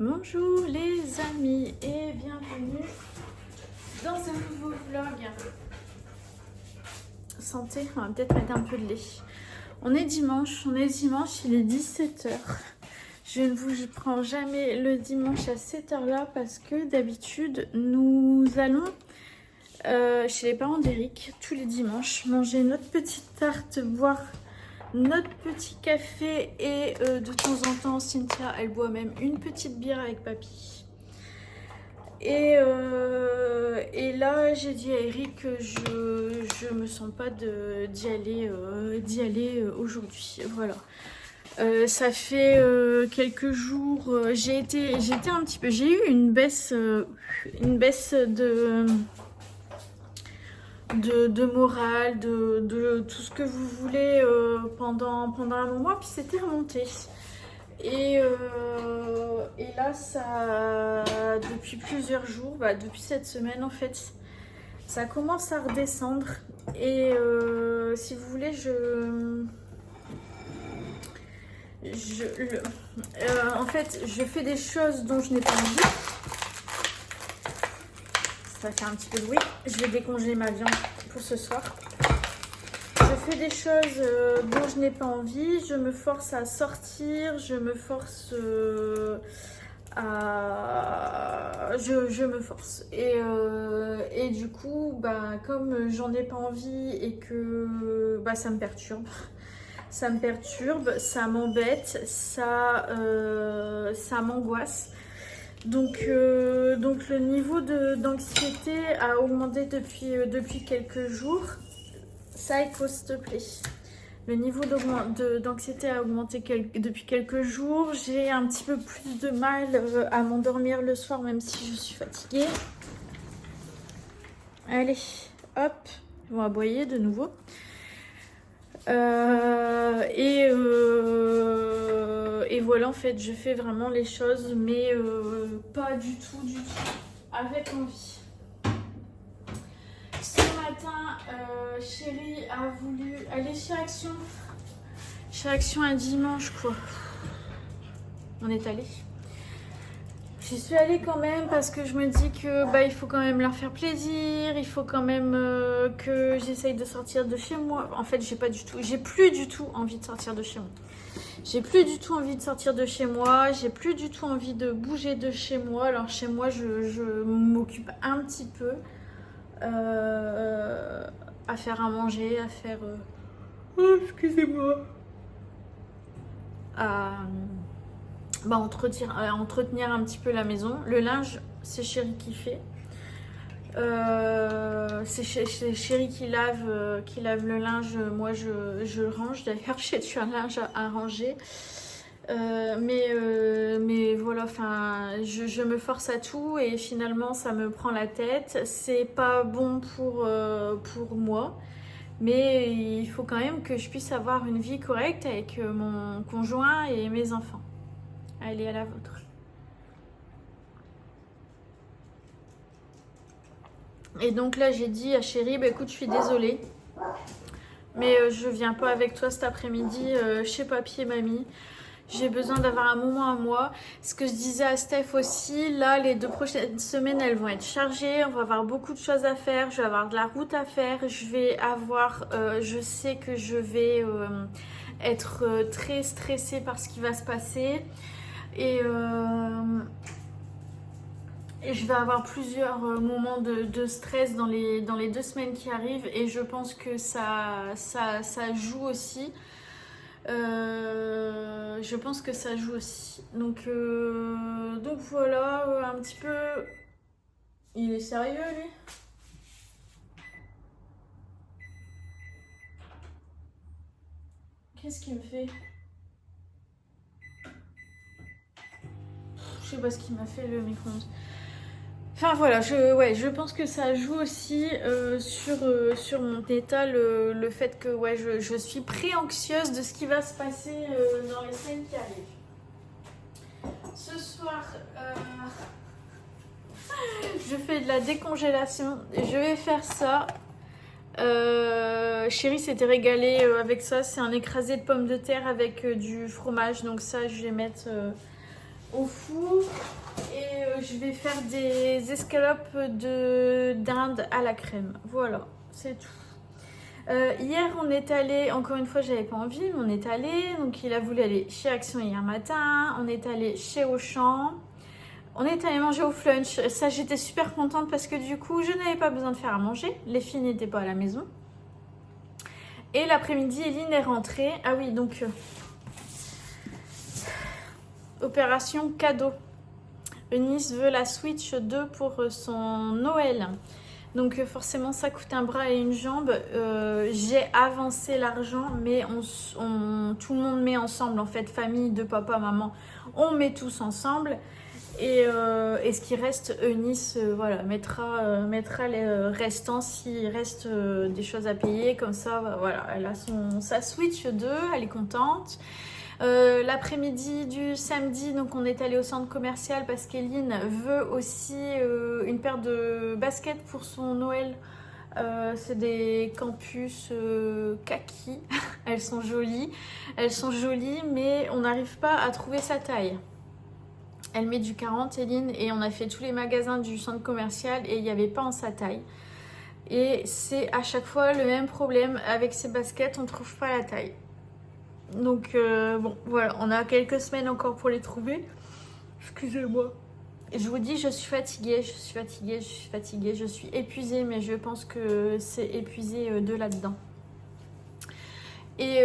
Bonjour les amis et bienvenue dans un nouveau vlog. Santé, on va peut-être mettre un peu de lait. On est dimanche, il est 17 h. Je ne vous prends jamais le dimanche à cette heure-là parce que d'habitude nous allons chez les parents d'Eric tous les dimanches manger notre petite tarte, boire notre petit café et de temps en temps Cynthia elle boit même une petite bière avec papy. Et là j'ai dit à Eric que je me sens pas d'y aller aujourd'hui. Voilà. Ça fait quelques jours, j'ai eu une baisse de morale, de tout ce que vous voulez pendant un moment, puis c'était remonté. Et là, ça, depuis plusieurs jours, depuis cette semaine en fait, ça commence à redescendre. Et si vous voulez, en fait, je fais des choses dont je n'ai pas envie. Ça fait un petit peu de bruit. Je vais décongeler ma viande pour ce soir. Je fais des choses dont je n'ai pas envie. Je me force à sortir. Je me force je me force. Et du coup, comme j'en ai pas envie et que ça me perturbe. Ça m'embête, ça m'angoisse. Donc le niveau d'anxiété a augmenté depuis quelques jours. Psycho, s'il te plaît. Le niveau d'anxiété a augmenté depuis quelques jours. J'ai un petit peu plus de mal à m'endormir le soir, même si je suis fatiguée. Allez, hop, ils vont aboyer de nouveau. Et voilà, en fait, je fais vraiment les choses, mais pas du tout avec envie. Ce matin, chérie a voulu aller chez Action. Chez Action un dimanche, quoi. On est allé. J'y suis allée quand même parce que je me dis que il faut quand même leur faire plaisir, il faut quand même que j'essaye de sortir de chez moi. En fait, j'ai plus du tout envie de sortir de chez moi. J'ai plus du tout envie de sortir de chez moi, j'ai plus du tout envie de bouger de chez moi. Alors chez moi, je m'occupe un petit peu à faire à manger, à faire... Oh, excusez-moi. Entretenir un petit peu la maison. Le linge, c'est Chéri qui fait. C'est Chéri qui lave le linge. Moi, je range. D'ailleurs, j'ai du linge à ranger. Mais voilà, je me force à tout et finalement, ça me prend la tête. C'est pas bon pour moi. Mais il faut quand même que je puisse avoir une vie correcte avec mon conjoint et mes enfants. Allez, à la vôtre. Et donc là, j'ai dit à Chéri, écoute, je suis désolée. Mais je viens pas avec toi cet après-midi chez papy et mamie. J'ai besoin d'avoir un moment à moi. Ce que je disais à Steph aussi, là, les 2 prochaines semaines, elles vont être chargées. On va avoir beaucoup de choses à faire. Je vais avoir de la route à faire. Je sais que je vais être très stressée par ce qui va se passer. Et je vais avoir plusieurs moments de stress dans les 2 semaines qui arrivent. Et je pense que ça joue aussi. Je pense que ça joue aussi. Donc voilà, un petit peu... Il est sérieux, lui? Qu'est-ce qu'il me fait? Je sais pas ce qu'il m'a fait, le micro-ondes. Enfin voilà, je pense que ça joue aussi sur mon état, le fait que je suis pré-anxieuse de ce qui va se passer dans les semaines qui arrivent. Ce soir, je fais de la décongélation. Je vais faire ça. Chéri s'était régalé avec ça. C'est un écrasé de pommes de terre avec du fromage. Donc ça, je vais mettre au four et je vais faire des escalopes dinde à la crème. Voilà, c'est tout. Hier on est allé, encore une fois j'avais pas envie, mais on est allé, donc il a voulu aller chez Action hier matin, on est allé chez Auchan, on est allé manger au flunch, ça j'étais super contente parce que du coup je n'avais pas besoin de faire à manger, les filles n'étaient pas à la maison. Et l'après-midi Eline est rentrée, ah oui donc opération cadeau, Eunice veut la Switch 2 pour son Noël. Donc forcément ça coûte un bras et une jambe. J'ai avancé l'argent, mais tout le monde met ensemble en fait, famille de papa, maman, on met tous ensemble. Et ce qui reste, Eunice voilà, mettra les restants s'il reste des choses à payer. Comme ça, voilà, elle a sa Switch 2, elle est contente. L'après-midi du samedi, donc on est allé au centre commercial parce qu'Eline veut aussi une paire de baskets pour son Noël. C'est des campus kaki. Elles sont jolies, mais on n'arrive pas à trouver sa taille. Elle met du 40, Eline, et on a fait tous les magasins du centre commercial et il n'y avait pas en sa taille. Et c'est à chaque fois le même problème avec ces baskets, on ne trouve pas la taille. Donc bon, voilà, on a quelques semaines encore pour les trouver. Excusez-moi. Je vous dis, je suis fatiguée, je suis épuisée, mais je pense que c'est épuisé de là-dedans. Et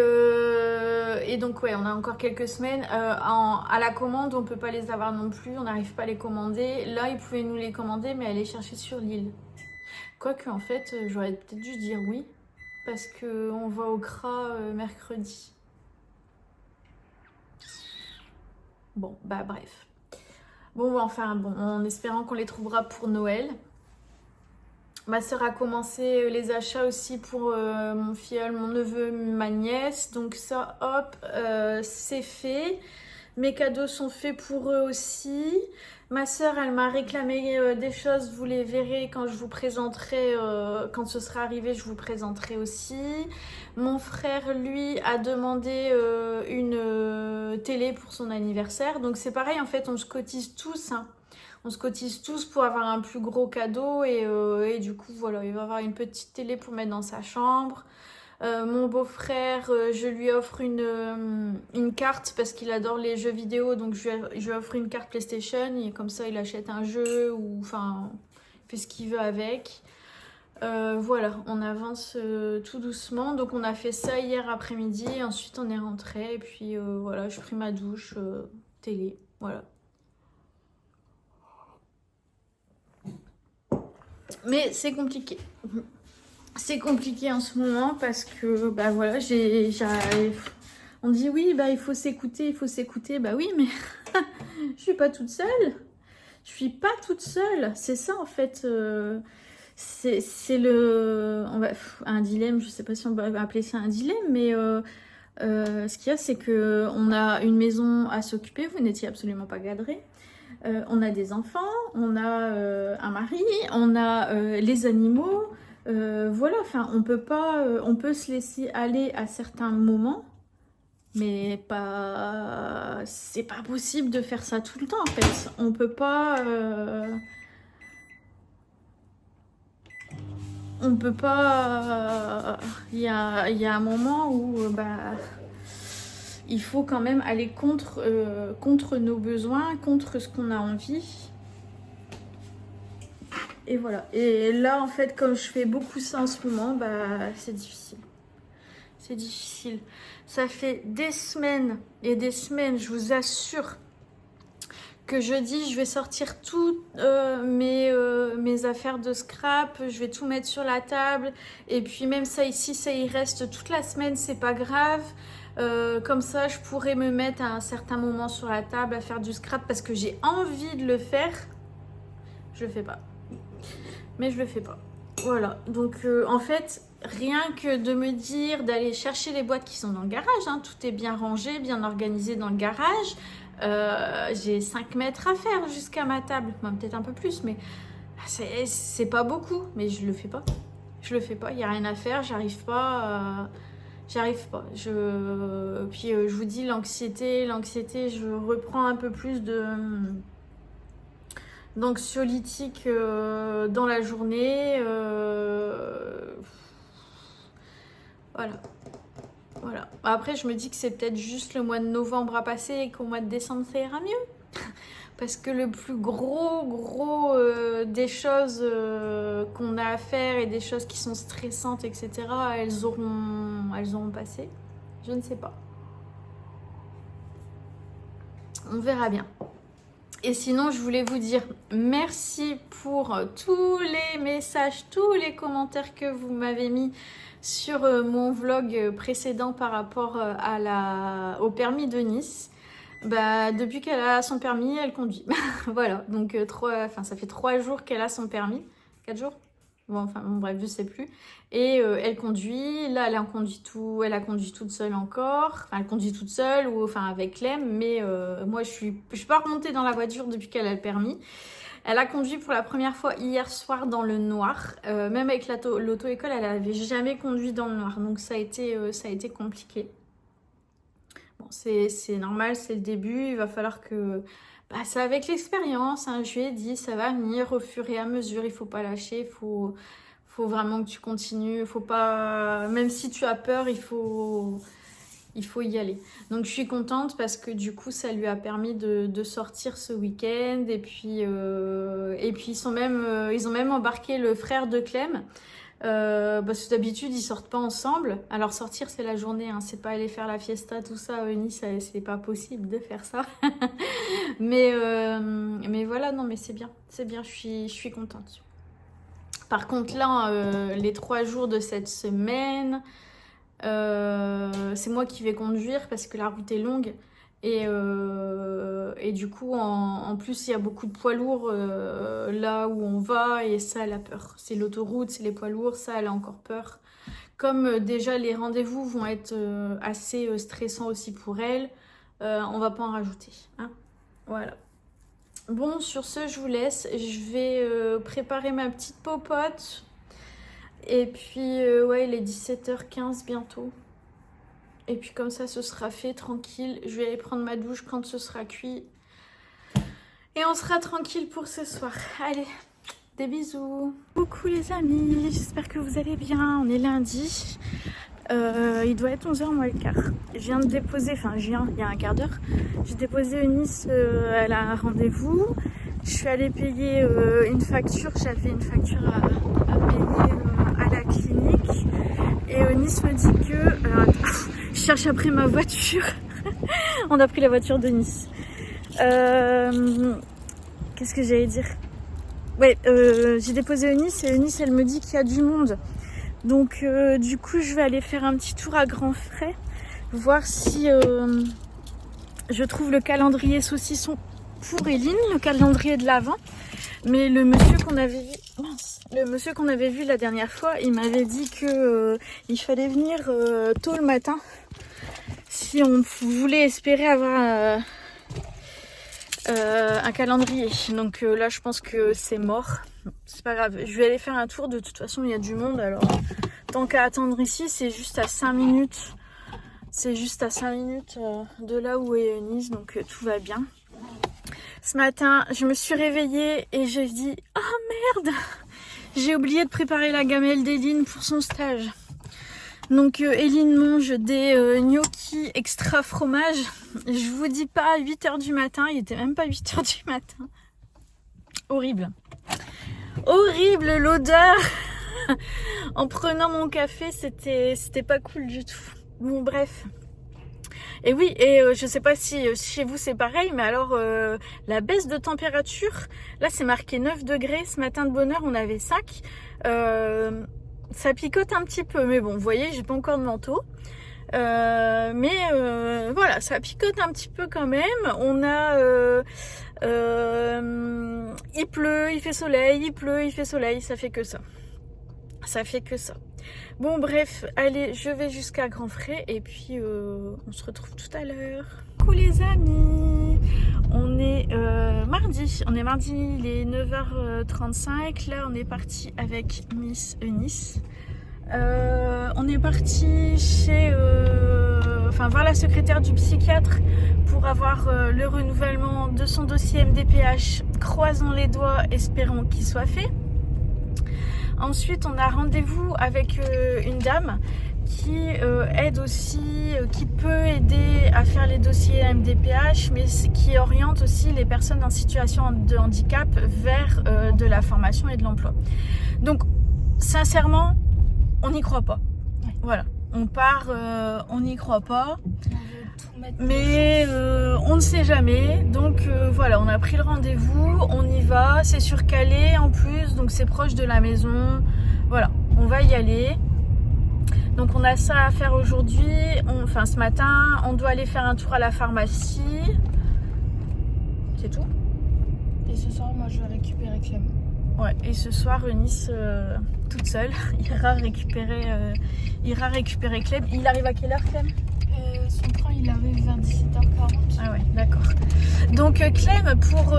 donc ouais, on a encore quelques semaines. À la commande, on peut pas les avoir non plus, on n'arrive pas à les commander. Là, ils pouvaient nous les commander, mais aller chercher sur l'île. Quoique, en fait, j'aurais peut-être dû dire oui, parce qu'on va au CRA mercredi. Bon, bah bref. Bon, enfin, bon, en espérant qu'on les trouvera pour Noël. Ma soeur a commencé les achats aussi pour mon filleul, mon neveu, ma nièce. Donc ça, hop, c'est fait. Mes cadeaux sont faits pour eux aussi. Ma soeur, elle m'a réclamé des choses. Vous les verrez quand je vous présenterai. Quand ce sera arrivé, je vous présenterai aussi. Mon frère, lui, a demandé une télé pour son anniversaire. Donc c'est pareil, en fait, on se cotise tous, hein. On se cotise tous pour avoir un plus gros cadeau et du coup, voilà, il va avoir une petite télé pour mettre dans sa chambre. Mon beau-frère, je lui offre une carte parce qu'il adore les jeux vidéo, donc je lui offre une carte PlayStation et comme ça, il achète un jeu ou enfin, il fait ce qu'il veut avec. Voilà, on avance tout doucement. Donc on a fait ça hier après-midi, ensuite on est rentré et puis voilà, je pris ma douche, télé, voilà. Mais c'est compliqué. C'est compliqué en ce moment parce que, bah voilà, on dit oui, bah il faut s'écouter. Bah oui, mais je suis pas toute seule. C'est ça en fait. C'est un dilemme, je sais pas si on va appeler ça un dilemme, mais ce qu'il y a, c'est que on a une maison à s'occuper. Vous n'étiez absolument pas cadré. On a des enfants, on a un mari, on a les animaux, voilà, enfin on peut pas, on peut se laisser aller à certains moments, mais pas, c'est pas possible de faire ça tout le temps en fait. On peut pas, il y a un moment où bah il faut quand même aller contre nos besoins, contre ce qu'on a envie. Et voilà. Et là, en fait, comme je fais beaucoup ça en ce moment, bah, c'est difficile. C'est difficile. Ça fait des semaines et des semaines, je vous assure, que je dis je vais sortir toutes mes affaires de scrap, je vais tout mettre sur la table. Et puis même ça ici, ça y reste toute la semaine, c'est pas grave. Comme ça, je pourrais me mettre à un certain moment sur la table à faire du scrap parce que j'ai envie de le faire. Je le fais pas. Mais je le fais pas. Voilà. Donc, en fait, rien que de me dire d'aller chercher les boîtes qui sont dans le garage, hein, tout est bien rangé, bien organisé dans le garage. J'ai 5 mètres à faire jusqu'à ma table. Bon, peut-être un peu plus, mais c'est pas beaucoup. Mais je le fais pas. Il n'y a rien à faire, j'arrive pas. J'arrive pas. Puis je vous dis, l'anxiété, je reprends un peu plus d'anxiolytiques dans la journée. Voilà. Voilà. Après, je me dis que c'est peut-être juste le mois de novembre à passer et qu'au mois de décembre, ça ira mieux. Parce que le plus gros des choses qu'on a à faire et des choses qui sont stressantes, etc., elles auront passé. Je ne sais pas. On verra bien. Et sinon, je voulais vous dire merci pour tous les messages, tous les commentaires que vous m'avez mis sur mon vlog précédent par rapport au permis de Nice. Bah, depuis qu'elle a son permis, elle conduit. Voilà, donc ça fait 3 jours qu'elle a son permis. 4 jours? Bon, bref, je sais plus. Et elle conduit. Là, elle a conduit toute seule encore. Enfin, elle conduit toute seule ou avec Clem. Mais moi, je suis pas remontée dans la voiture depuis qu'elle a le permis. Elle a conduit pour la première fois hier soir dans le noir. Même avec l'auto-école, elle avait jamais conduit dans le noir. Donc ça a été compliqué. Bon, c'est normal, c'est le début. Il va falloir que... Bah, c'est avec l'expérience, hein. Je lui ai dit, ça va venir au fur et à mesure. Il faut pas lâcher, faut vraiment que tu continues. Faut pas... Même si tu as peur, il faut y aller. Donc je suis contente parce que du coup ça lui a permis de sortir ce week-end. Et puis ils ont même embarqué le frère de Clem. Parce que d'habitude ils sortent pas ensemble. Alors sortir c'est la journée, hein. C'est pas aller faire la fiesta, tout ça. Nice, c'est pas possible de faire ça. mais voilà, non mais c'est bien, je suis contente. Par contre là, les 3 jours de cette semaine, c'est moi qui vais conduire parce que la route est longue. Et du coup, en plus, il y a beaucoup de poids lourds là où on va, et ça, elle a peur. C'est l'autoroute, c'est les poids lourds, ça, elle a encore peur. Comme déjà, les rendez-vous vont être assez stressants aussi pour elle, on va pas en rajouter. Hein, voilà. Bon, sur ce, je vous laisse. Je vais préparer ma petite popote. Et puis, ouais, il est 17h15 bientôt. Et puis comme ça, ce sera fait, tranquille. Je vais aller prendre ma douche quand ce sera cuit. Et on sera tranquille pour ce soir. Allez, des bisous. Coucou les amis, j'espère que vous allez bien. On est lundi. Il doit être 11h moins le quart. Je viens de déposer, il y a un quart d'heure. J'ai déposé Eunice, elle a un rendez-vous. Je suis allée payer une facture. J'avais une facture à payer à la clinique. Et Eunice me dit que... je cherche après ma voiture. On a pris la voiture de Nice. Qu'est-ce que j'allais dire? Ouais, j'ai déposé Eunice et Eunice, elle me dit qu'il y a du monde. Donc du coup, je vais aller faire un petit tour à Grand Frais, voir si je trouve le calendrier saucisson pour Eline, le calendrier de l'Avent. Mais le monsieur qu'on avait vu la dernière fois, il m'avait dit que il fallait venir tôt le matin si on voulait espérer avoir un calendrier. Donc là, je pense que c'est mort. C'est pas grave. Je vais aller faire un tour. De toute façon, il y a du monde. Alors, tant qu'à attendre ici, c'est juste à 5 minutes. C'est juste à 5 minutes de là où est Nice. Donc tout va bien. Ce matin, je me suis réveillée et j'ai dit « Oh merde !» J'ai oublié de préparer la gamelle d'Eline pour son stage. Donc Eline mange des gnocchis extra fromage. Je vous dis pas, 8h du matin, il était même pas 8h du matin. Horrible. Horrible l'odeur. En prenant mon café, c'était pas cool du tout. Bon bref. Et oui, et je sais pas si chez vous c'est pareil, mais alors la baisse de température, là c'est marqué 9 degrés, ce matin de bonne heure on avait 5. Ça picote un petit peu, mais bon, vous voyez, j'ai pas encore de manteau. Mais voilà, ça picote un petit peu quand même. On a... il pleut, il fait soleil, il pleut, il fait soleil, ça fait que ça. Ça fait que ça. Bon bref, allez, je vais jusqu'à Grand Frais et puis on se retrouve tout à l'heure. Coucou les amis, on est mardi, il est 9h35, là on est parti avec Miss Eunice. On est parti chez, voir la secrétaire du psychiatre pour avoir le renouvellement de son dossier MDPH. Croisons les doigts, espérons qu'il soit fait. Ensuite, on a rendez-vous avec une dame qui aide aussi, qui peut aider à faire les dossiers MDPH, mais qui oriente aussi les personnes en situation de handicap vers de la formation et de l'emploi. Donc, sincèrement, on n'y croit pas. Ouais. Voilà, on part, on n'y croit pas, mais on ne sait jamais. Donc voilà, on a pris le rendez-vous, on y va, c'est sur Calais en plus, donc c'est proche de la maison. Voilà, on va y aller. Donc on a ça à faire aujourd'hui, ce matin, on doit aller faire un tour à la pharmacie. C'est tout. Et ce soir, moi je vais récupérer Clem. Ouais, et ce soir, Eunice, toute seule, ira récupérer Clem. Il arrive à quelle heure, Clem ? Son train, il arrive vers 17h40. Ah ouais, d'accord. Donc Clem, pour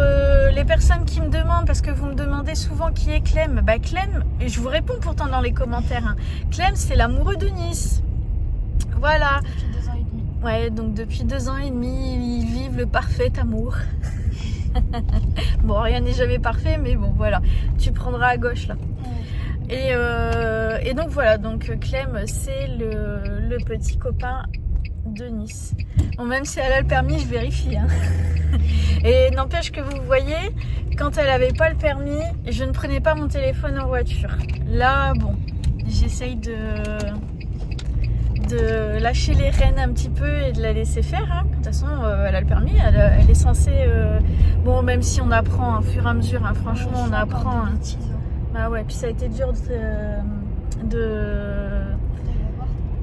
les personnes qui me demandent, parce que vous me demandez souvent qui est Clem, Clem, et je vous réponds pourtant dans les commentaires, hein. Clem, c'est l'amoureux de Nice. Voilà. Depuis 2 ans et demi. Ouais, donc depuis 2 ans et demi, ils vivent le parfait amour. Bon, rien n'est jamais parfait, mais bon, voilà. Tu prendras à gauche, là. Ouais. Et donc, voilà. Donc, Clem, c'est le petit copain de Nice. Bon, même si elle a le permis, je vérifie. Hein. Et n'empêche que vous voyez, quand elle avait pas le permis, je ne prenais pas mon téléphone en voiture. Là, bon, j'essaye de lâcher les rênes un petit peu et de la laisser faire. Hein. De toute façon, elle a le permis, elle est censée... Bon, même si on apprend au fur et à mesure, hein, franchement, on apprend. Hein. Bah ouais, puis ça a été dur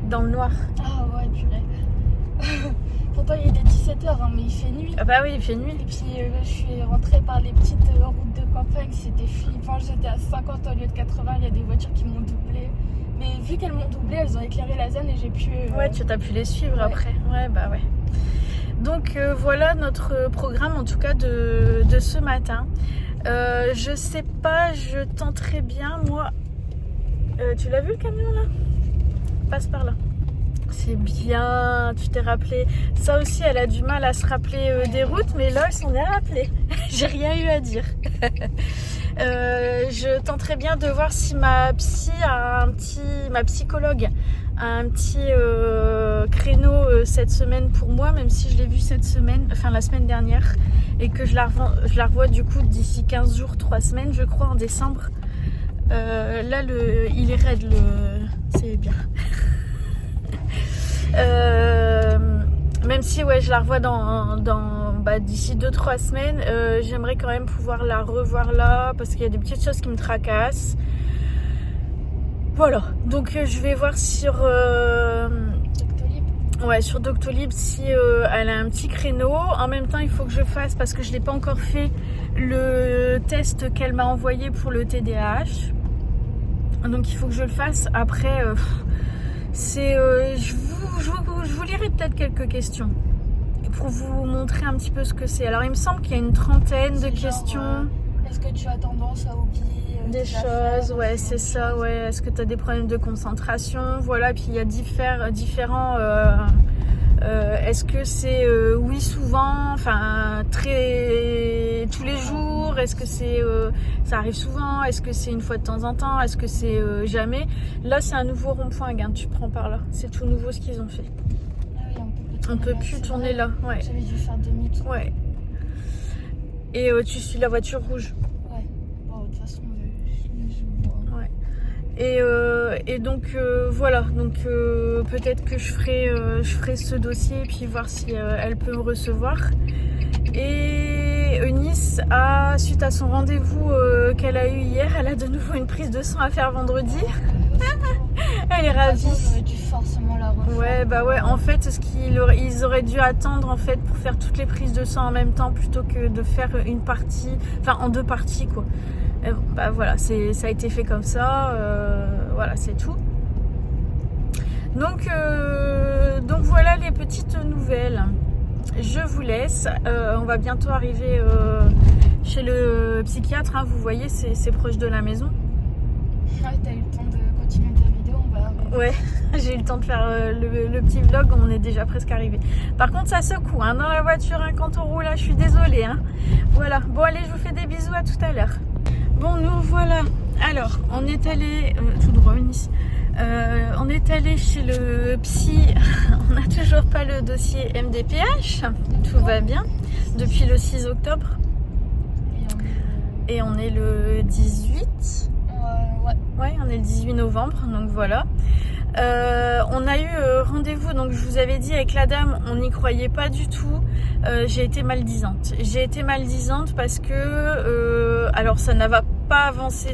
dans le noir. Ah ouais, purée. Pourtant, il était 17h, hein, mais il fait nuit. Ah bah oui, il fait nuit. Et puis, je suis rentrée par les petites routes de campagne, c'était flippant. J'étais à 50 au lieu de 80, il y a des voitures qui m'ont doublé. Mais vu qu'elles m'ont doublé, elles ont éclairé la zone et j'ai pu... Ouais, tu as pu les suivre après. Ouais, bah ouais. Donc voilà notre programme en tout cas de ce matin. Je sais pas, je tenterai bien moi. Tu l'as vu le camion là ? Passe par là. C'est bien, tu t'es rappelé. Ça aussi, elle a du mal à se rappeler des routes, mais là, elle s'en est rappelée. J'ai rien eu à dire. Je tenterai bien de voir si ma psychologue a un petit créneau cette semaine pour moi, même si je l'ai vu la semaine dernière, et que je la revois du coup d'ici 15 jours, 3 semaines, je crois, en décembre. Là, il est raide, c'est bien. Même si je la revois d'ici 2-3 semaines, j'aimerais quand même pouvoir la revoir là parce qu'il y a des petites choses qui me tracassent. Voilà, donc je vais voir sur Doctolib si elle a un petit créneau. En même temps, il faut que je fasse, parce que je ne l'ai pas encore fait, le test qu'elle m'a envoyé pour le TDAH. Donc il faut que je le fasse. Après, je vous lirai peut-être quelques questions pour vous montrer un petit peu ce que c'est. Alors il me semble qu'il y a une trentaine de questions. Est-ce que tu as tendance à oublier des choses? Ouais, c'est ça. Ouais. Est-ce que tu as des problèmes de concentration? Voilà. Puis il y a différents. Est-ce que c'est oui souvent, enfin très tous les jours? Est-ce que c'est ça arrive souvent? Est-ce que c'est une fois de temps en temps? Est-ce que c'est jamais? Là, c'est un nouveau rond-point, regarde, tu prends par là. C'est tout nouveau ce qu'ils ont fait. Ah oui, on peut plus tourner là. Ouais. J'avais dû faire demi-tour. Ouais. Et tu suis la voiture rouge. Ouais. Bon, de toute façon, je vois. Ouais. Et donc voilà. Donc peut-être que je ferai ce dossier et puis voir si elle peut me recevoir. Et Eunice suite à son rendez-vous qu'elle a eu hier, elle a de nouveau une prise de sang à faire vendredi. Elle est ravie. J'aurais dû forcément la refaire. Ouais, bah ouais. En fait, ils auraient dû attendre en fait pour faire toutes les prises de sang en même temps plutôt que de faire une partie, enfin en 2 parties quoi. Et bon, bah voilà, ça a été fait comme ça. Voilà, c'est tout. Donc voilà les petites nouvelles. Je vous laisse. On va bientôt arriver chez le psychiatre. Hein. Vous voyez, c'est proche de la maison. Ouais, t'as eu le temps de continuer ta vidéo. On va Ouais, j'ai eu le temps de faire le petit vlog, on est déjà presque arrivé. Par contre, ça secoue hein, dans la voiture hein, quand on roule, là, je suis désolée. Hein. Voilà, bon allez, je vous fais des bisous, à tout à l'heure. Bon, nous voilà. Alors, on est allé tout droit, Nice. On est allé chez le psy. On n'a toujours pas le dossier MDPH. Tout va bien depuis le 6 octobre. Et on est le 18. Ouais, on est le 18 novembre. Donc voilà. On a eu rendez-vous, donc je vous avais dit avec la dame, on n'y croyait pas du tout. J'ai été maldisante. J'ai été maldisante parce que alors ça n'a pas avancé,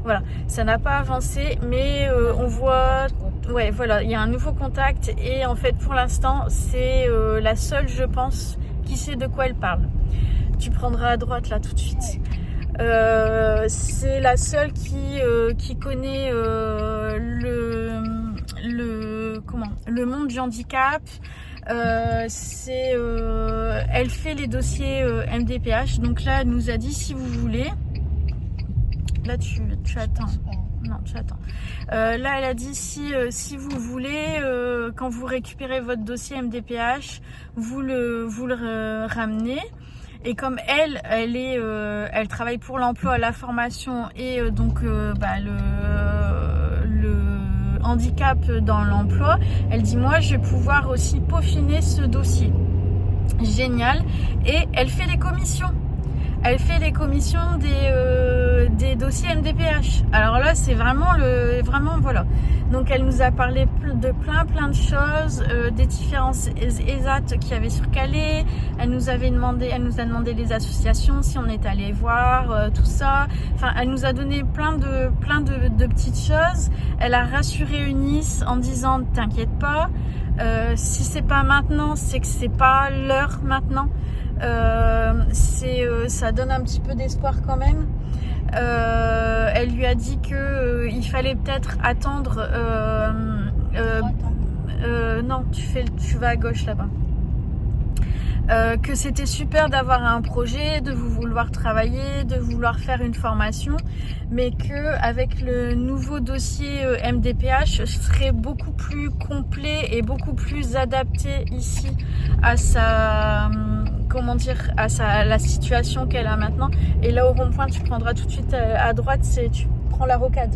Voilà, ça n'a pas avancé, mais on voit, ouais, voilà, il y a un nouveau contact et en fait pour l'instant c'est la seule, je pense, qui sait de quoi elle parle. Tu prendras à droite là tout de suite. C'est la seule qui connaît le monde du handicap. Elle fait les dossiers MDPH. Donc là, elle nous a dit si vous voulez. Là, tu attends. Non, tu attends. Là, elle a dit si vous voulez, quand vous récupérez votre dossier MDPH, vous le ramenez. Et comme elle travaille pour l'emploi, la formation et donc le handicap dans l'emploi, elle dit moi je vais pouvoir aussi peaufiner ce dossier. Génial. Et elle fait les commissions. Elle fait les commissions des dossiers MDPH. Alors là, c'est vraiment voilà. Donc elle nous a parlé de plein de choses, des différences ESAT qu'il y avait sur Calais. Elle nous a demandé les associations, si on est allé voir, tout ça. Enfin, elle nous a donné plein de petites choses. Elle a rassuré Eunice en disant t'inquiète pas, si c'est pas maintenant, c'est que c'est pas l'heure maintenant. Ça donne un petit peu d'espoir quand même. Elle lui a dit que il fallait peut-être attendre. Non, tu vas à gauche là-bas. Que c'était super d'avoir un projet, de vouloir travailler, de vouloir faire une formation, mais que avec le nouveau dossier MDPH, ce serait beaucoup plus complet et beaucoup plus adapté ici à la situation qu'elle a maintenant. Et là au rond-point, tu prendras tout de suite à droite, tu prends la rocade.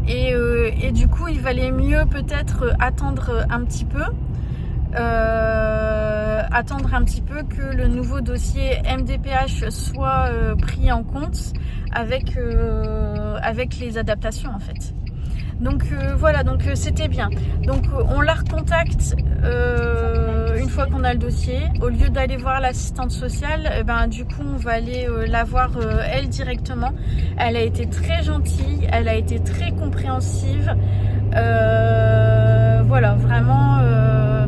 Et du coup, il valait mieux peut-être attendre un petit peu. Que le nouveau dossier MDPH soit pris en compte avec les adaptations en fait. Donc voilà, donc c'était bien. Donc on la recontacte une fois qu'on a le dossier. Au lieu d'aller voir l'assistante sociale, du coup on va aller la voir elle directement. Elle a été très gentille, elle a été très compréhensive. Voilà, vraiment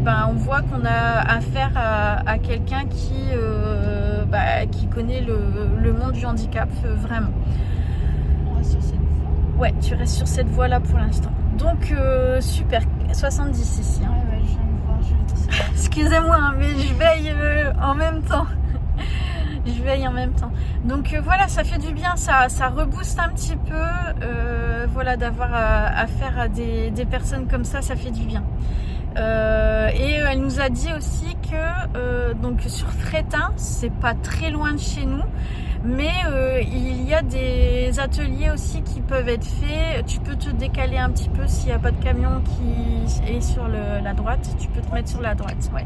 on voit qu'on a affaire à quelqu'un qui connaît le monde du handicap vraiment. On reste sur cette voie. Ouais, tu restes sur cette voie là pour l'instant. Donc super, 70 ici. Hein. Ouais, je viens de voir, je vais descendre. Excusez-moi, hein, mais je veille en même temps. Je veille en même temps. Donc voilà, ça fait du bien, ça rebooste un petit peu. Voilà, d'avoir affaire à des personnes comme ça fait du bien. Et elle nous a dit aussi que donc sur Frétin, c'est pas très loin de chez nous, mais il y a des ateliers aussi qui peuvent être faits. Tu peux te décaler un petit peu s'il n'y a pas de camion qui est sur la droite, tu peux te mettre sur la droite. Ouais.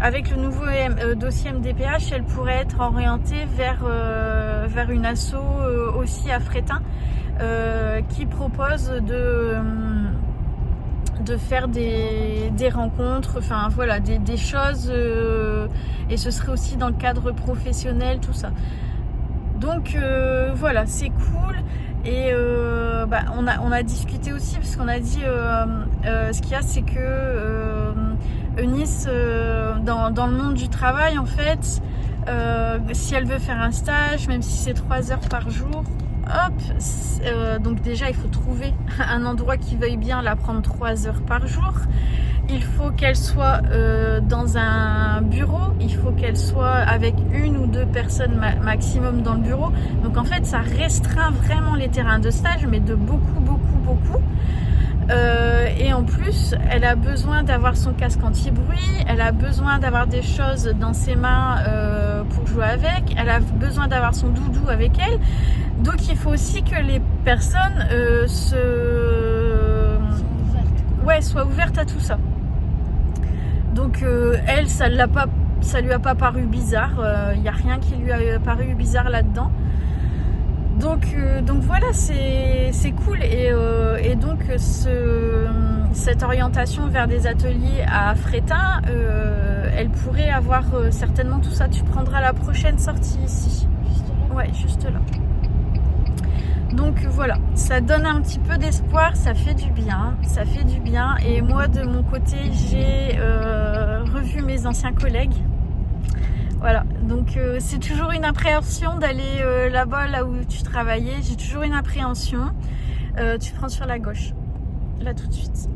Avec le nouveau dossier MDPH, elle pourrait être orientée vers une asso aussi à Frétin qui propose de faire des rencontres, enfin voilà, des choses et ce serait aussi dans le cadre professionnel, tout ça. Donc voilà, c'est cool. Et on a discuté aussi parce qu'on a dit ce qu'il y a, c'est que Eunice dans le monde du travail en fait, si elle veut faire un stage, même si c'est 3 heures par jour, hop, donc déjà il faut trouver un endroit qui veuille bien la prendre 3 heures par jour. Il faut qu'elle soit dans un bureau, il faut qu'elle soit avec 1 ou 2 personnes maximum dans le bureau. Donc en fait ça restreint vraiment les terrains de stage, mais de beaucoup. Et en plus elle a besoin d'avoir son casque anti-bruit, elle a besoin d'avoir des choses dans ses mains pour jouer avec, elle a besoin d'avoir son doudou avec elle. Donc il faut aussi que les personnes soient ouvertes à tout ça. Donc elle, ça lui a pas paru bizarre, il n'y a rien qui lui a paru bizarre là-dedans. Donc voilà, c'est cool. Et donc cette orientation vers des ateliers à Frétin, elle pourrait avoir certainement tout ça. Tu prendras la prochaine sortie ici. Juste là. Ouais, juste là. Donc voilà, ça donne un petit peu d'espoir, ça fait du bien. Et moi de mon côté, j'ai revu mes anciens collègues. Voilà, donc c'est toujours une appréhension d'aller là-bas, là où tu travaillais. J'ai toujours une appréhension. Tu prends sur la gauche, là tout de suite.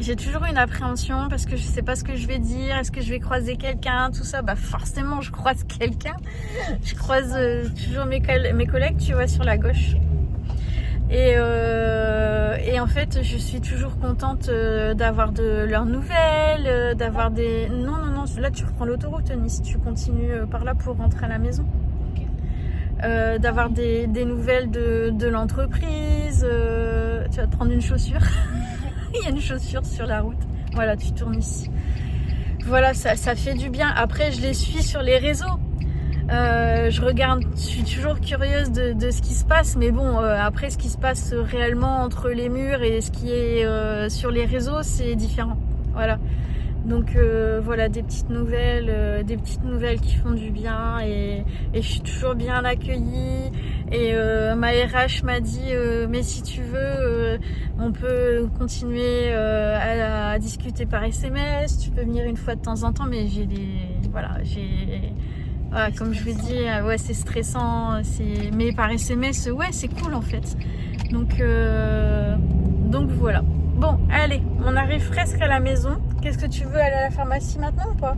J'ai toujours une appréhension parce que je sais pas ce que je vais dire. Est-ce que je vais croiser quelqu'un, tout ça? Bah forcément, je croise quelqu'un. Je croise toujours mes collègues, tu vois, sur la gauche. Et en fait, je suis toujours contente d'avoir de leurs nouvelles, d'avoir des... Non, là tu reprends l'autoroute, Nice, tu continues par là pour rentrer à la maison. Okay. D'avoir des nouvelles de l'entreprise. Tu vas te prendre une chaussure. Il y a une chaussure sur la route. Voilà, tu tournes ici. Voilà, ça fait du bien. Après, je les suis sur les réseaux. Je regarde, je suis toujours curieuse de ce qui se passe, mais bon, après ce qui se passe réellement entre les murs et ce qui est sur les réseaux, c'est différent. Voilà. Donc voilà, des petites nouvelles qui font du bien et je suis toujours bien accueillie. Et ma RH m'a dit mais si tu veux, on peut continuer à discuter par SMS. Tu peux venir une fois de temps en temps, mais voilà, comme je vous dis, ouais, c'est stressant, mais par SMS, ouais, c'est cool en fait. Donc voilà. Bon, allez, on arrive presque à la maison. Qu'est-ce que tu veux, aller à la pharmacie maintenant ou pas?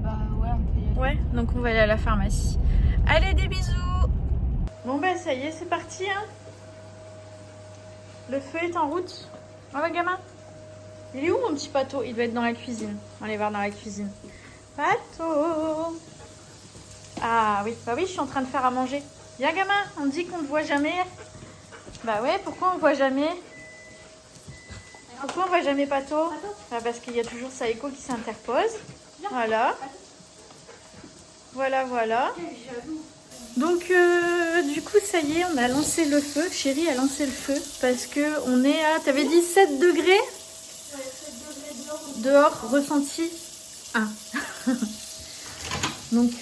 Bah ouais, on peut y aller. Ouais, donc on va aller à la pharmacie. Allez, des bisous. Bon bah ça y est, c'est parti, hein. Le feu est en route. Oh le gamin, il est où mon petit Pato? Il doit être dans la cuisine. On va aller voir dans la cuisine. Pato. Ah oui, bah oui, je suis en train de faire à manger. Viens gamin, on dit qu'on ne voit jamais. Bah ouais, pourquoi on ne voit jamais? Pourquoi on ne voit jamais Pato? Bah parce qu'il y a toujours Saeko qui s'interpose. Voilà. Voilà. Donc du coup ça y est, on a lancé le feu. Chérie a lancé le feu parce que on est à... T'avais dit 7 degrés? Ouais, 7 degrés dehors, ressenti 1. Donc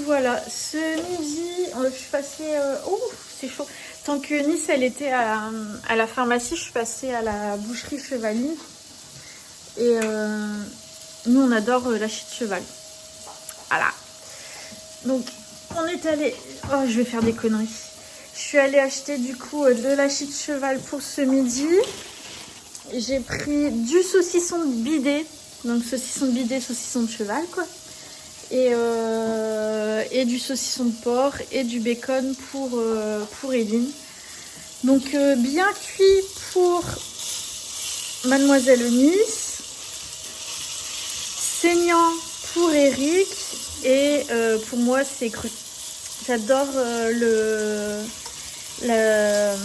voilà, ce midi, je suis passée... c'est chaud. Tant que Nice, elle était à la pharmacie, je suis passée à la boucherie Chevaline. Et nous, on adore la chie de cheval. Voilà. Donc, on est allé... Oh, je vais faire des conneries. Je suis allée acheter du coup de la chie de cheval pour ce midi. J'ai pris du saucisson de bidet. Donc, saucisson de bidet, saucisson de cheval, quoi. Et du saucisson de porc et du bacon pour Eline. Donc bien cuit pour Mademoiselle Eunice, saignant pour Eric et pour moi c'est cru. J'adore la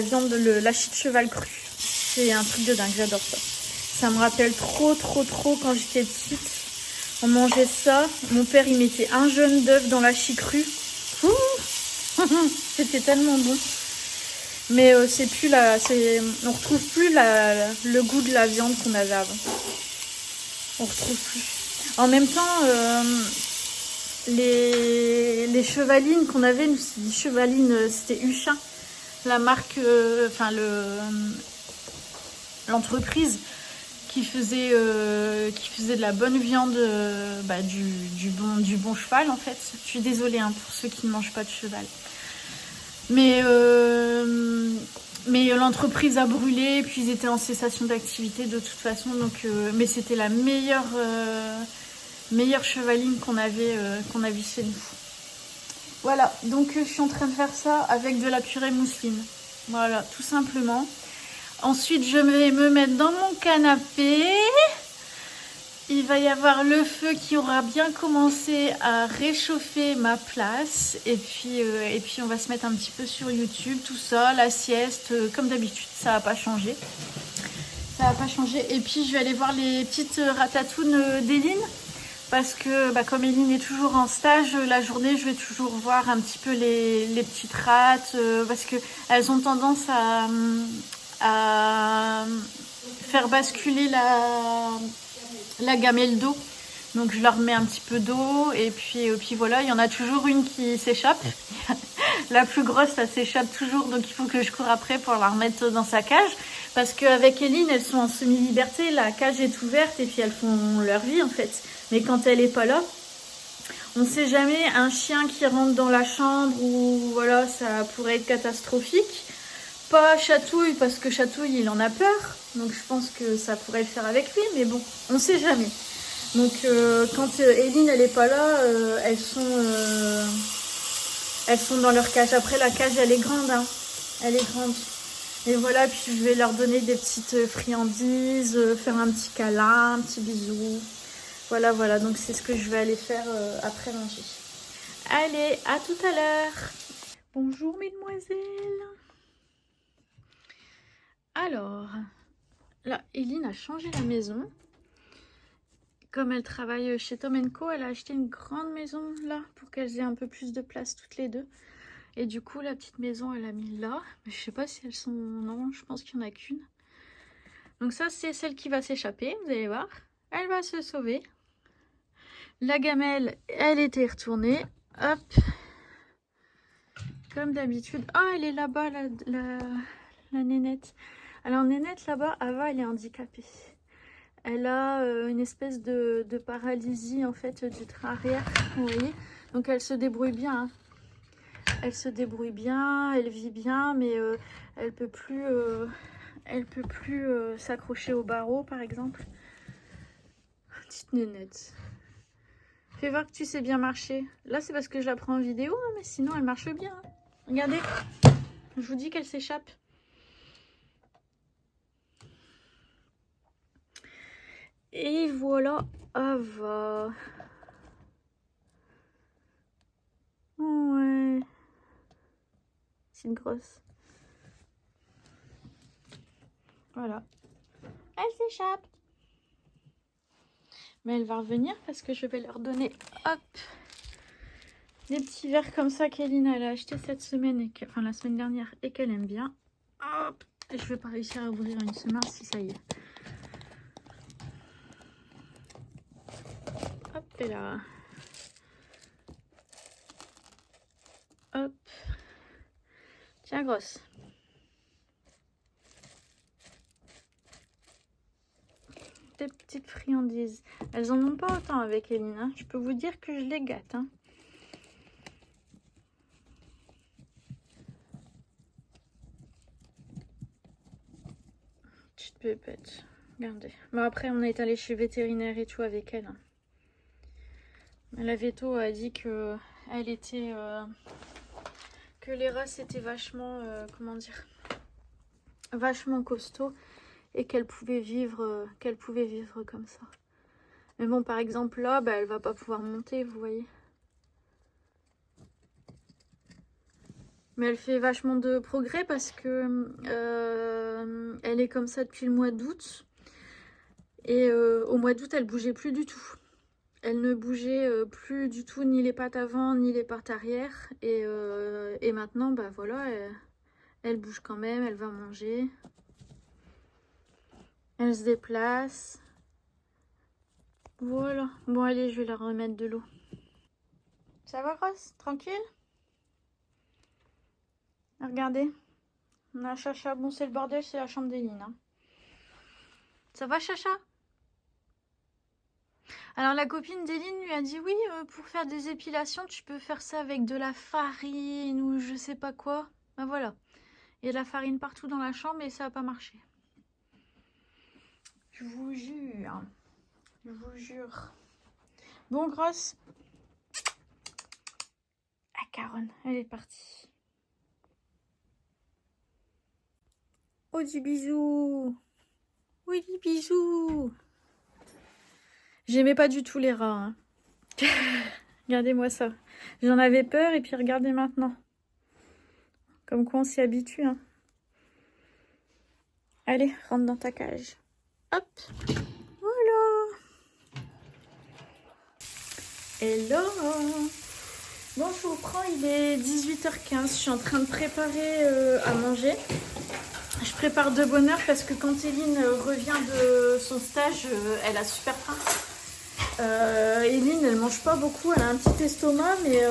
viande, la chie de cheval crue. C'est un truc de dingue, j'adore ça. Ça me rappelle trop quand j'étais petite. On mangeait ça. Mon père, il mettait un jaune d'œuf dans la chie crue. C'était tellement bon. Mais c'est plus on retrouve plus le goût de la viande qu'on avait avant. On retrouve plus. En même temps, les chevalines qu'on avait, nous, c'est des chevalines, c'était Huchin. La marque, l'entreprise. qui faisait de la bonne viande, du bon cheval en fait. Je suis désolée hein, pour ceux qui ne mangent pas de cheval. Mais l'entreprise a brûlé, puis ils étaient en cessation d'activité de toute façon. Donc, mais c'était la meilleure chevaline qu'on avait chez nous. Voilà, donc je suis en train de faire ça avec de la purée mousseline. Voilà, tout simplement. Ensuite, je vais me mettre dans mon canapé. Il va y avoir le feu qui aura bien commencé à réchauffer ma place. Et puis on va se mettre un petit peu sur YouTube, tout ça, la sieste, comme d'habitude, ça va pas changer. Ça va pas changer. Et puis, je vais aller voir les petites ratatounes d'Eline. Parce que comme Eline est toujours en stage, la journée, je vais toujours voir un petit peu les petites rates. Parce qu'elles ont tendance à faire basculer la gamelle d'eau. Donc je leur mets un petit peu d'eau et puis voilà, il y en a toujours une qui s'échappe. La plus grosse, ça s'échappe toujours, donc il faut que je cours après pour la remettre dans sa cage. Parce qu'avec Eline, elles sont en semi-liberté, la cage est ouverte et puis elles font leur vie en fait. Mais quand elle est pas là, on ne sait jamais, un chien qui rentre dans la chambre ou voilà, ça pourrait être catastrophique. Pas Chatouille, parce que Chatouille, il en a peur. Donc je pense que ça pourrait le faire avec lui, mais bon, on ne sait jamais. Donc quand Eline, elle est pas là, elles sont dans leur cage. Après, la cage, elle est grande, hein. Elle est grande. Et voilà, puis je vais leur donner des petites friandises, faire un petit câlin, un petit bisou. Voilà, voilà, donc c'est ce que je vais aller faire après manger. Allez, à tout à l'heure. Bonjour mesdemoiselles. Alors, là, Eline a changé la maison. Comme elle travaille chez Tom & Co, elle a acheté une grande maison là pour qu'elles aient un peu plus de place toutes les deux. Et du coup, la petite maison, elle a mis là. Mais je sais pas si elles sont... Non, je pense qu'il n'y en a qu'une. Donc ça, c'est celle qui va s'échapper, vous allez voir. Elle va se sauver. La gamelle, elle était retournée. Hop. Comme d'habitude. Ah, elle est là-bas, la nénette. Alors, nénette, là-bas, Ava, elle est handicapée. Elle a une espèce de paralysie, en fait, du train arrière. Vous voyez. Donc, elle se débrouille bien. Hein. Elle se débrouille bien, elle vit bien, mais elle peut plus s'accrocher au barreau, par exemple. Petite nénette. Fais voir que tu sais bien marcher. Là, c'est parce que je la prends en vidéo, hein, mais sinon, elle marche bien. Hein. Regardez, je vous dis qu'elle s'échappe. Et voilà, Ava. Ouais. C'est une grosse. Voilà. Elle s'échappe. Mais elle va revenir parce que je vais leur donner, hop, des petits verres comme ça qu'Eline elle a acheté cette semaine, et enfin la semaine dernière, et qu'elle aime bien. Hop, et je vais pas réussir à ouvrir une semence si ça y est. Hop, et là. Hop. Tiens, grosse. Des petites friandises. Elles en ont pas autant avec Eline. Hein. Je peux vous dire que je les gâte. Hein. Petite pépette. Regardez. Bon, après, on est allé chez le vétérinaire et tout avec elle. Hein. La véto a dit que elle était... que les races étaient vachement... comment dire, vachement costauds. Et qu'elle pouvait vivre comme ça. Mais bon, par exemple, là, elle va pas pouvoir monter, vous voyez. Mais elle fait vachement de progrès parce que elle est comme ça depuis le mois d'août. Et au mois d'août, elle bougeait plus du tout. Elle ne bougeait plus du tout, ni les pattes avant, ni les pattes arrière. Et maintenant, voilà, elle bouge quand même, elle va manger. Elle se déplace. Voilà. Bon, allez, je vais la remettre de l'eau. Ça va, Grosse? Tranquille? Regardez. On a Chacha. Bon, c'est le bordel, c'est la chambre d'Eline. Hein. Ça va, Chacha? Alors la copine d'Eline lui a dit oui, pour faire des épilations, tu peux faire ça avec de la farine ou je sais pas quoi. Ben voilà. Il y a de la farine partout dans la chambre et ça n'a pas marché. Je vous jure. Je vous jure. Bon, grosse. Ah, Caronne, elle est partie. Oh, du bisou. Oui, du bisou. J'aimais pas du tout les rats. Hein. Regardez-moi ça. J'en avais peur et puis regardez maintenant. Comme quoi on s'y habitue. Hein. Allez, rentre dans ta cage. Hop. Voilà. Hello. Bon, je vous reprends, il est 18h15. Je suis en train de préparer à manger. Je prépare de bonne heure parce que quand Eline revient de son stage, elle a super faim. Eline, elle mange pas beaucoup, elle a un petit estomac, mais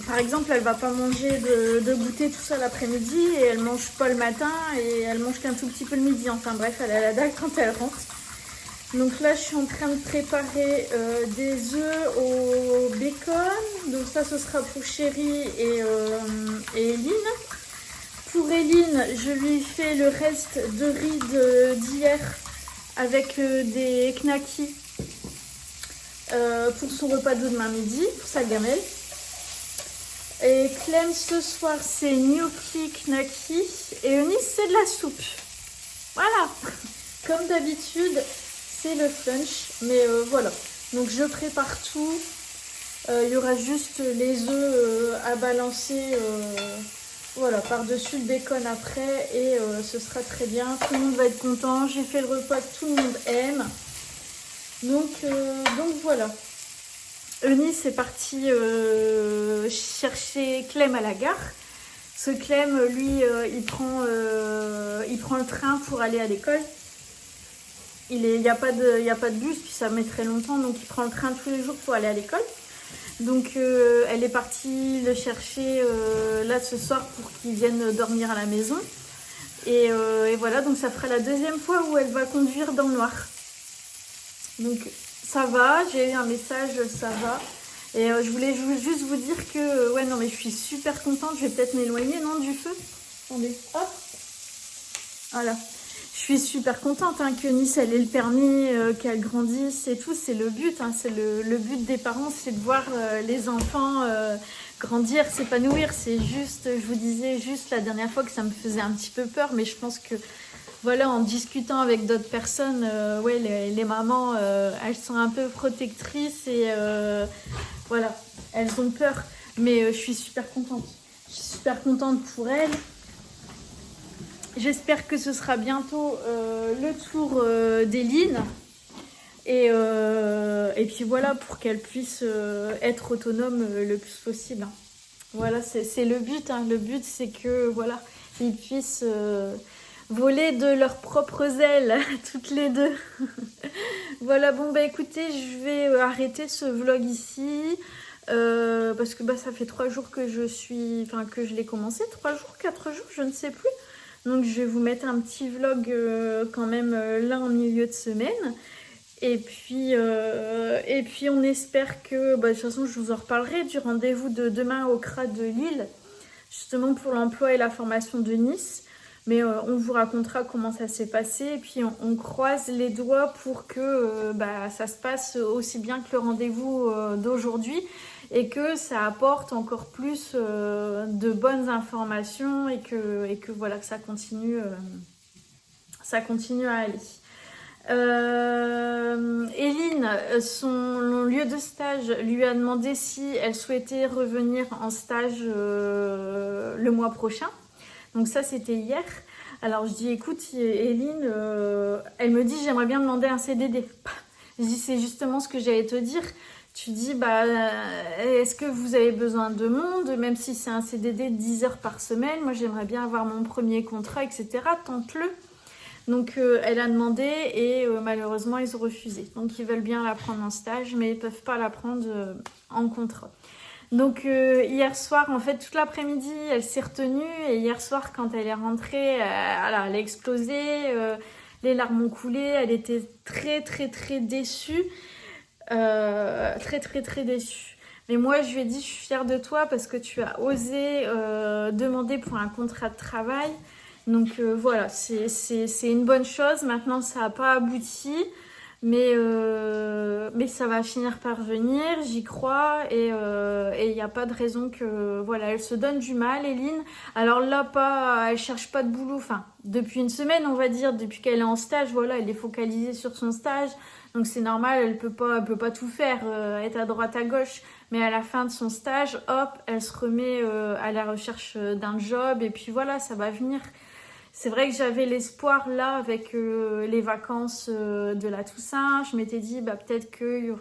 par exemple, elle va pas manger de goûter tout ça l'après-midi et elle mange pas le matin et elle mange qu'un tout petit peu le midi. Enfin bref, elle a la dalle quand elle rentre. Donc là, je suis en train de préparer des œufs au bacon. Donc ça, ce sera pour Chérie et Eline. Pour Eline, je lui fais le reste de riz d'hier avec des knackis pour son repas de demain midi, pour sa gamelle. Et Clem, ce soir, c'est gnocchi knackis et Eunice, c'est de la soupe. Voilà, comme d'habitude, c'est le funch, mais voilà. Donc je prépare tout. Il y aura juste les œufs à balancer. Voilà, par-dessus le bacon après et ce sera très bien. Tout le monde va être content. J'ai fait le repas que tout le monde aime. Donc voilà. Eunice est partie chercher Clem à la gare. Ce Clem, lui, il prend le train pour aller à l'école. Il n'y a pas de bus, puis ça met très longtemps, donc il prend le train tous les jours pour aller à l'école. Donc elle est partie le chercher là ce soir pour qu'il vienne dormir à la maison. Et voilà, donc ça fera la deuxième fois où elle va conduire dans le noir. Donc ça va, j'ai eu un message, ça va. Et je voulais juste vous dire que, ouais non mais je suis super contente, je vais peut-être m'éloigner, non, du feu. Attendez, hop. Voilà. Je suis super contente hein, que Nice elle ait le permis, qu'elle grandisse et tout, c'est le but, hein, c'est le but des parents, c'est de voir les enfants grandir, s'épanouir. C'est juste, je vous disais juste la dernière fois que ça me faisait un petit peu peur, mais je pense que voilà, en discutant avec d'autres personnes, ouais, les mamans, elles sont un peu protectrices et voilà, elles ont peur, mais je suis super contente. Je suis super contente pour elles. J'espère que ce sera bientôt le tour d'Eline. Et puis voilà, pour qu'elle puisse être autonome le plus possible. Voilà, c'est le but. Hein. Le but, c'est que voilà, ils puissent voler de leurs propres ailes, toutes les deux. Voilà, bon bah écoutez, je vais arrêter ce vlog ici. Parce que bah, ça fait 3 jours que que je l'ai commencé. 3 jours, 4 jours, je ne sais plus. Donc je vais vous mettre un petit vlog quand même là en milieu de semaine. Et puis on espère que, bah, de toute façon je vous en reparlerai du rendez-vous de demain au CRA de Lille, justement pour l'emploi et la formation de Nice. Mais on vous racontera comment ça s'est passé. Et puis on croise les doigts pour que bah, ça se passe aussi bien que le rendez-vous d'aujourd'hui. Et que ça apporte encore plus de bonnes informations et que voilà, que ça continue à aller. Eline, son lieu de stage lui a demandé si elle souhaitait revenir en stage le mois prochain. Donc ça, c'était hier. Alors je dis, écoute, Eline, elle me dit, j'aimerais bien demander un CDD. Je dis, c'est justement ce que j'allais te dire. Tu dis, bah, est-ce que vous avez besoin de monde, même si c'est un CDD de 10 heures par semaine. Moi, j'aimerais bien avoir mon premier contrat, etc. Tente-le. Donc, elle a demandé et malheureusement, ils ont refusé. Donc, ils veulent bien la prendre en stage, mais ils ne peuvent pas la prendre en contrat. Donc, hier soir, en fait, toute l'après-midi, elle s'est retenue. Et hier soir, quand elle est rentrée, elle a explosé. les larmes ont coulé, elle était très très très déçue. Très très très déçue. Mais moi je lui ai dit je suis fière de toi parce que tu as osé demander pour un contrat de travail. Donc voilà, c'est une bonne chose. Maintenant ça n'a pas abouti. Mais ça va finir par venir, j'y crois, et il n'y a pas de raison que... Voilà, elle se donne du mal, Eline. Alors là, elle cherche pas de boulot, enfin, depuis une semaine, on va dire, depuis qu'elle est en stage, voilà, elle est focalisée sur son stage. Donc c'est normal, elle peut pas tout faire, être à droite, à gauche. Mais à la fin de son stage, hop, elle se remet à la recherche d'un job, et puis voilà, ça va venir. C'est vrai que j'avais l'espoir là avec les vacances de la Toussaint. Je m'étais dit peut-être qu'il y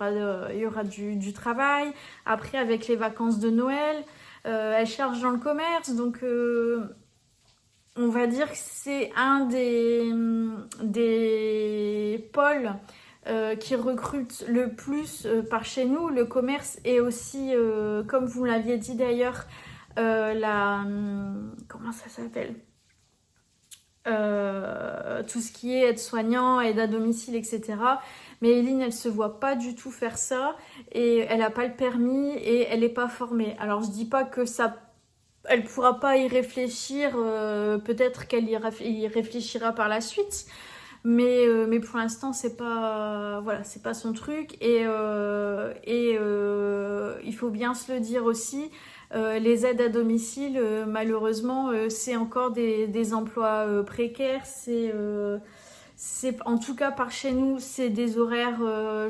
aura du travail. Après avec les vacances de Noël, elle cherche dans le commerce. Donc on va dire que c'est un des pôles qui recrute le plus par chez nous. Le commerce et aussi, comme vous l'aviez dit d'ailleurs, comment ça s'appelle ? Tout ce qui est aide-soignant, aide à domicile, etc. Mais Eline, elle se voit pas du tout faire ça et elle a pas le permis et elle est pas formée. Alors je dis pas que ça, elle pourra pas y réfléchir. Peut-être qu'elle y réfléchira par la suite. Mais pour l'instant c'est pas c'est pas son truc et il faut bien se le dire aussi. Les aides à domicile, malheureusement, c'est encore des emplois précaires. C'est en tout cas par chez nous, c'est des horaires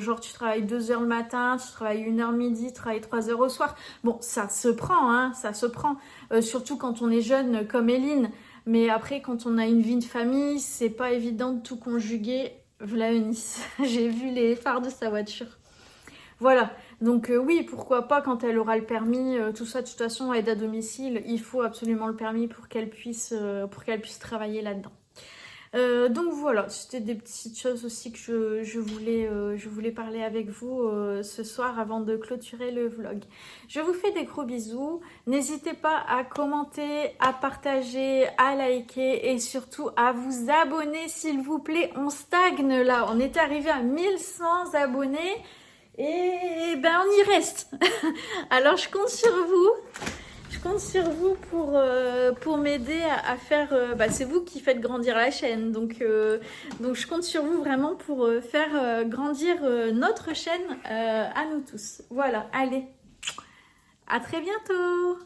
genre tu travailles 2 heures le matin, tu travailles 1 heure midi, tu travailles 3 heures au soir. Bon, ça se prend, hein, ça se prend. Surtout quand on est jeune comme Eline. Mais après, quand on a une vie de famille, c'est pas évident de tout conjuguer. Voilà Eunice, j'ai vu les phares de sa voiture. Voilà, donc oui, pourquoi pas quand elle aura le permis, tout ça, de toute façon, aide à domicile, il faut absolument le permis pour qu'elle puisse travailler là-dedans. Donc voilà, c'était des petites choses aussi que je voulais parler avec vous ce soir avant de clôturer le vlog. Je vous fais des gros bisous. N'hésitez pas à commenter, à partager, à liker et surtout à vous abonner s'il vous plaît. On stagne là, on est arrivé à 1100 abonnés et ben on y reste. Alors je compte sur vous. Je compte sur vous pour m'aider à faire... c'est vous qui faites grandir la chaîne. Donc je compte sur vous vraiment pour faire grandir notre chaîne à nous tous. Voilà, allez. À très bientôt.